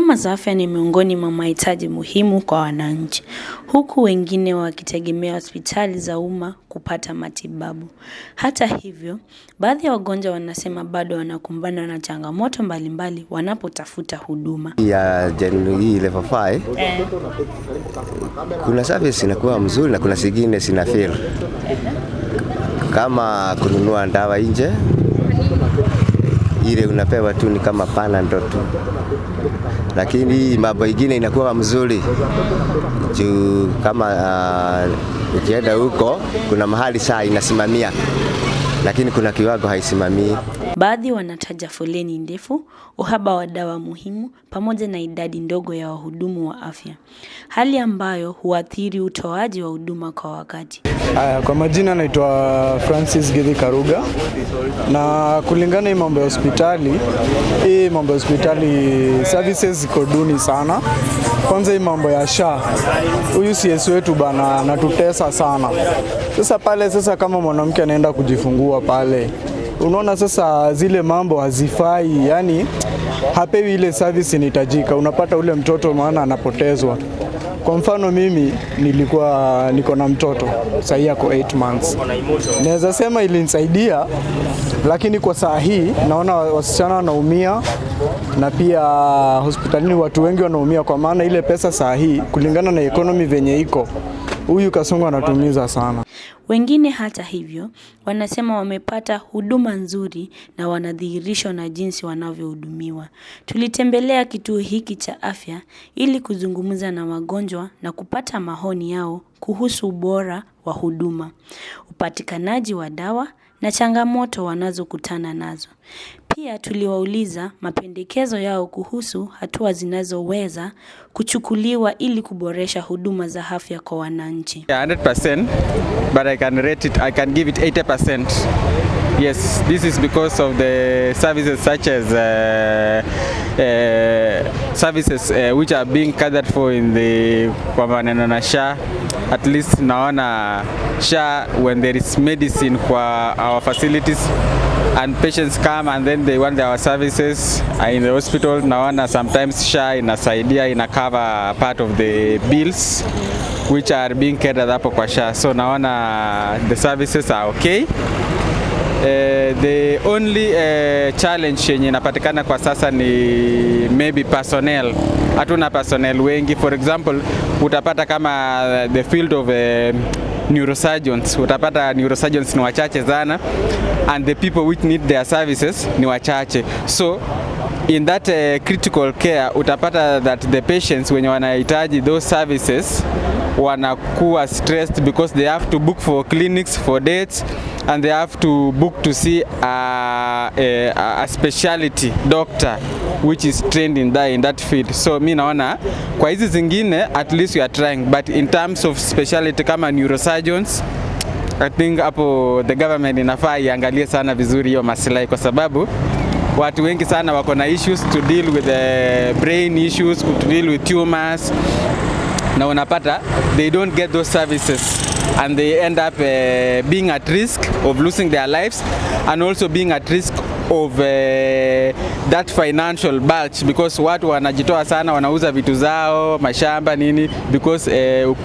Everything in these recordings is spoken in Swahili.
Huduma za afya ni miongoni mwa mahitaji muhimu kwa wananchi, huku wengine wakitegemea hospitali za umma kupata matibabu. Hata hivyo, baadhi ya wagonjwa wanasema bado wanakumbana na changamoto mbalimbali wanapotafuta huduma. Ya hii level 5, kuna service inakuwa mzuri na kuna zingine sina feel. Kama kununua dawa nje, ile unapewa tu ni kama Panadol tu. Lakini mambo mengine inakuwa mzuri. Juu kama ukienda huko kuna mahali saa inasimamia, lakini kuna kiwango haisimamii. Baadhi wanataja foleni ndefu, uhaba wa dawa muhimu, pamoja na idadi ndogo ya wahudumu wa afya, hali ambayo huathiri utoaji wa huduma kwa wakati. Kwa majina naitwa Francis Githu Karuga, na kulingana na mambo ya hospitali, services ziko duni sana. Kwanza hii mambo ya SHA, huyu CS wetu bana anatutesa sana. Sasa kama mwanamke anaenda kujifungua pale, unaona sasa zile mambo hazifai, yani hapewi ile service inahitajika. Unapata ule mtoto maana anapotezwa. Kwa mfano mimi niko na mtoto sasa yako 8 months. Naweza sema ilinisaidia, lakini kwa saa hii naona wasichana wanaumia na pia hospitalini watu wengi wanaumia, kwa maana ile pesa saa hii kulingana na economy venye iko, huyu Kasongo anatumiza sana. Wengine hata hivyo wanasema wamepata huduma nzuri na wanadhihirishwa na jinsi wanavyohudumiwa. Tulitembelea kituo hiki cha afya ili kuzungumza na wagonjwa na kupata maoni yao kuhusu ubora wa huduma, upatikanaji wa dawa na changamoto wanazokutana nazo. Pia tuliwauliza mapendekezo yao kuhusu hatua zinazoweza kuchukuliwa ili kuboresha huduma za afya kwa wananchi. 100%, but I can give it 80%. Yes, this is because of the services such as services which are being catered for in the kwa maneno na SHA. At least naona SHA, when there is medicine kwa our facilities and patients come and then they want our services in the hospital, naona sometimes SHA inasaidia, ina cover part of the bills which are being catered hapo kwa SHA. So naona the services are okay. The only challenge yenye inapatikana kwa sasa ni maybe personnel. Hatuna personnel wengi. For example, utapata kama the field of neurosurgeons, utapata neurosurgeons ni wachache sana, and the people which need their services ni wachache. So in that critical care, utapata that the patients wenye wanahitaji those services wanakuwa stressed because they have to book for clinics, for dates, and they have to book to see a specialty doctor which is trained in that field. So mi naona kwa hizi zingine at least we are trying, but in terms of specialty kama neurosurgeons, I think hapo the government inafaa iangalie sana vizuri hiyo maslahi, kwa sababu watu wengi sana wako na issues to deal with the brain issues, to deal with tumors, na unapata they don't get those services and they end up being at risk of losing their lives, and also being at risk of that financial bulge, because watu wanajitoa sana, wanauza vitu zao, mashamba nini, because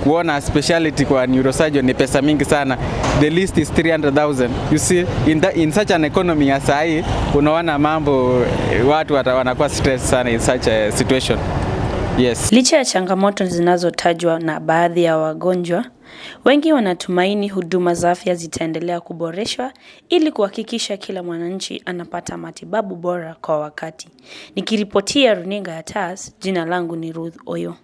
kuona specialty kwa neurosurgeon ni pesa mingi sana. The list is 300,000. You see, in such an economy ya saa hii, unaona mambo watu wanakuwa stress sana in such a situation. Yes. Licha ya changamoto zinazotajwa na baadhi ya wagonjwa, wengi wanatumaini huduma za afya zitaendelea kuboreshwa ili kuhakikisha kila mwananchi anapata matibabu bora kwa wakati. Nikiripotia runinga ya TAS, jina langu ni Ruth Oyo.